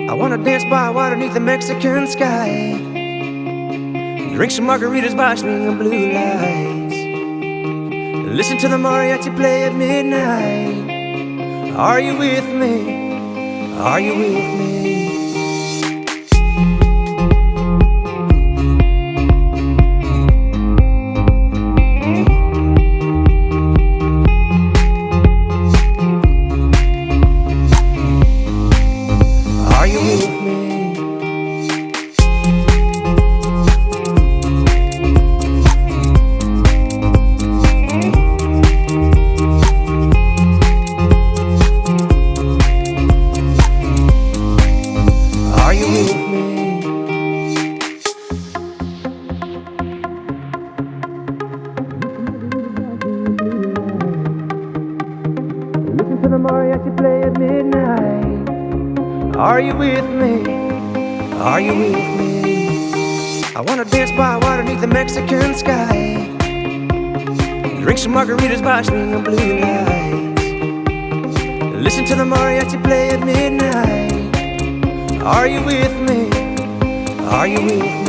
I wanna dance by water beneath the Mexican sky, drink some margaritas by swinging blue lights, listen to the mariachi play at midnight. Are you with me? Are you with me? Are you with me? Are you with me? Listen to the mariachi play at midnight. Are you with me? Are you with me? I wanna dance by water beneath the Mexican sky, drink some margaritas by swinging blue lights, listen to the mariachi play at midnight. Are you with me? Are you with me?